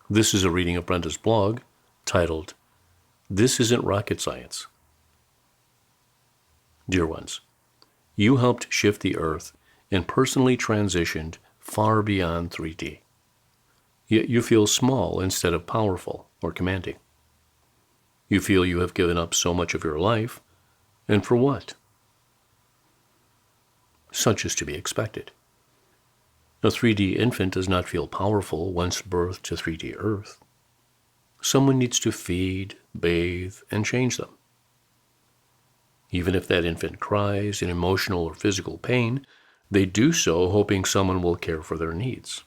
This is a reading of Brenda's blog titled, "This Isn't Rocket Science." Dear ones, you helped shift the Earth and personally transitioned far beyond 3D. Yet you feel small instead of powerful or commanding. You feel you have given up so much of your life, and for what? Such is to be expected. A 3D infant does not feel powerful once birthed to 3D Earth. Someone needs to feed, bathe, and change them. Even if that infant cries in emotional or physical pain, they do so hoping someone will care for their needs.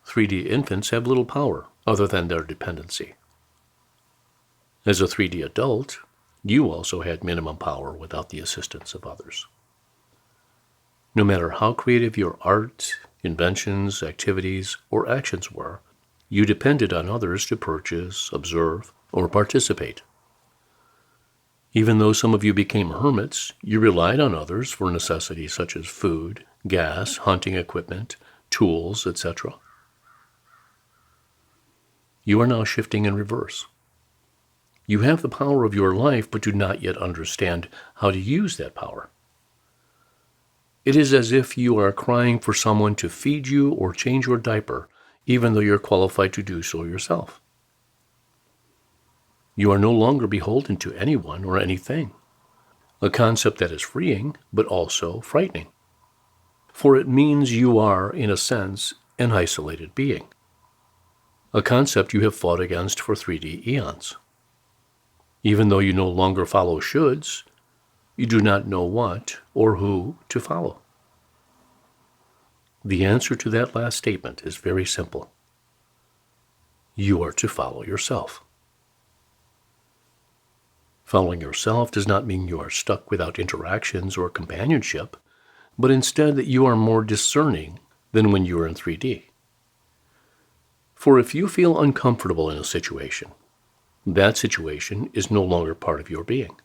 3D infants have little power other than their dependency. As a 3D adult, you also had minimum power without the assistance of others. No matter how creative your art, inventions, activities, or actions were, you depended on others to purchase, observe, or participate. Even though some of you became hermits, you relied on others for necessities such as food, gas, hunting equipment, tools, etc. You are now shifting in reverse. You have the power of your life, but do not yet understand how to use that power. It is as if you are crying for someone to feed you or change your diaper, even though you're qualified to do so yourself. You are no longer beholden to anyone or anything, a concept that is freeing, but also frightening. For it means you are, in a sense, an isolated being, a concept you have fought against for 3D eons. Even though you no longer follow shoulds, you do not know what or who to follow. The answer to that last statement is very simple. You are to follow yourself. Following yourself does not mean you are stuck without interactions or companionship, but instead that you are more discerning than when you are in 3D. For if you feel uncomfortable in a situation, that situation is no longer part of your being.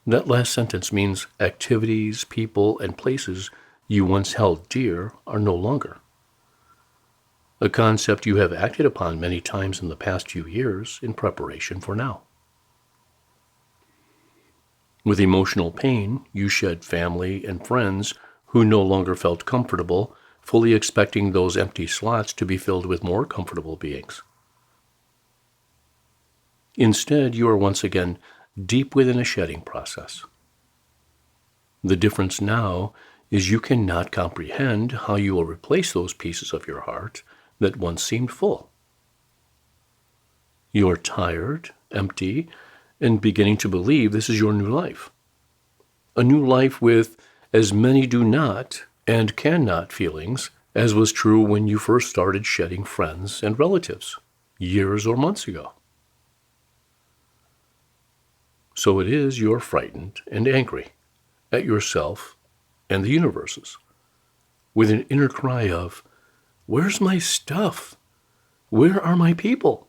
That last sentence means activities, people, and places you once held dear are no longer. A concept you have acted upon many times in the past few years in preparation for now. With emotional pain, you shed family and friends who no longer felt comfortable, fully expecting those empty slots to be filled with more comfortable beings. Instead, you are once again deep within a shedding process. The difference now is you cannot comprehend how you will replace those pieces of your heart that once seemed full. You are tired, empty, and beginning to believe this is your new life. A new life with as many do not and cannot feelings as was true when you first started shedding friends and relatives, years or months ago. So it is you are frightened and angry at yourself and the universes, with an inner cry of, "Where's my stuff? Where are my people?"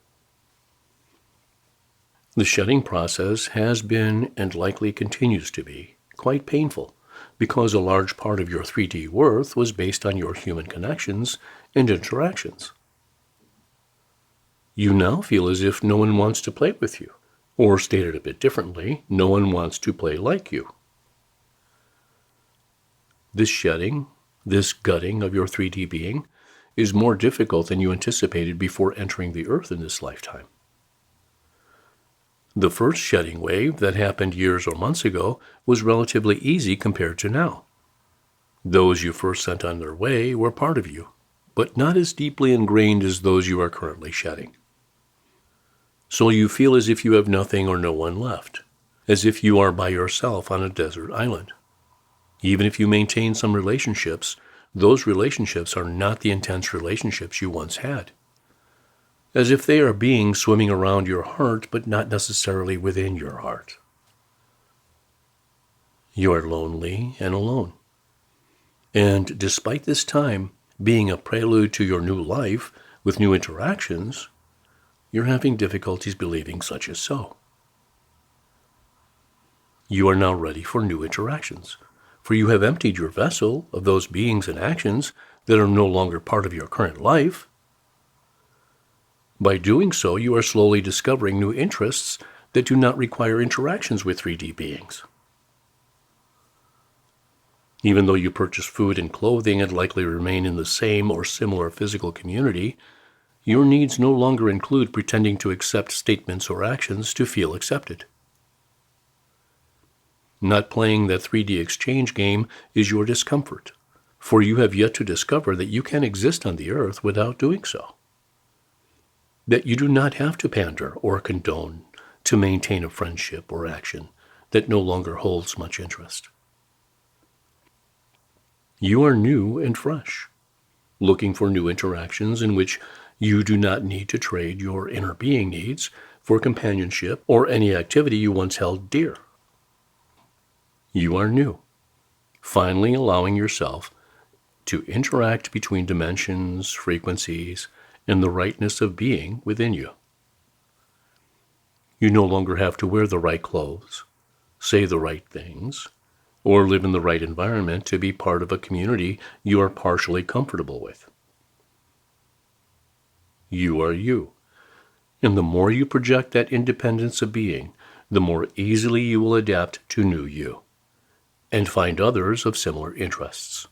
The shedding process has been, and likely continues to be, quite painful, because a large part of your 3D worth was based on your human connections and interactions. You now feel as if no one wants to play with you, or stated a bit differently, no one wants to play like you. This shedding, this gutting of your 3D being, is more difficult than you anticipated before entering the earth in this lifetime. The first shedding wave that happened years or months ago was relatively easy compared to now. Those you first sent on their way were part of you, but not as deeply ingrained as those you are currently shedding. So you feel as if you have nothing or no one left, as if you are by yourself on a desert island. Even if you maintain some relationships, those relationships are not the intense relationships you once had. As if they are beings swimming around your heart, but not necessarily within your heart. You are lonely and alone. And despite this time being a prelude to your new life with new interactions, you're having difficulties believing such is so. You are now ready for new interactions, for you have emptied your vessel of those beings and actions that are no longer part of your current life. By doing so, you are slowly discovering new interests that do not require interactions with 3D beings. Even though you purchase food and clothing and likely remain in the same or similar physical community, your needs no longer include pretending to accept statements or actions to feel accepted. Not playing the 3D exchange game is your discomfort, for you have yet to discover that you can exist on the earth without doing so. That you do not have to pander or condone to maintain a friendship or action that no longer holds much interest. You are new and fresh, looking for new interactions in which you do not need to trade your inner being needs for companionship or any activity you once held dear. You are new, finally allowing yourself to interact between dimensions, frequencies, and the rightness of being within you. You no longer have to wear the right clothes, say the right things, or live in the right environment to be part of a community you are partially comfortable with. You are you, and the more you project that independence of being, the more easily you will adapt to new you, and find others of similar interests.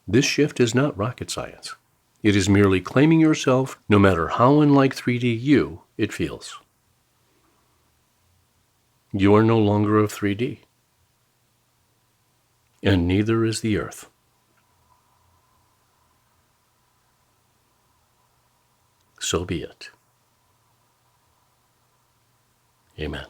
This shift is not rocket science. It is merely claiming yourself, no matter how unlike 3D you it feels. You are no longer of 3D, and neither is the earth. So be it. Amen.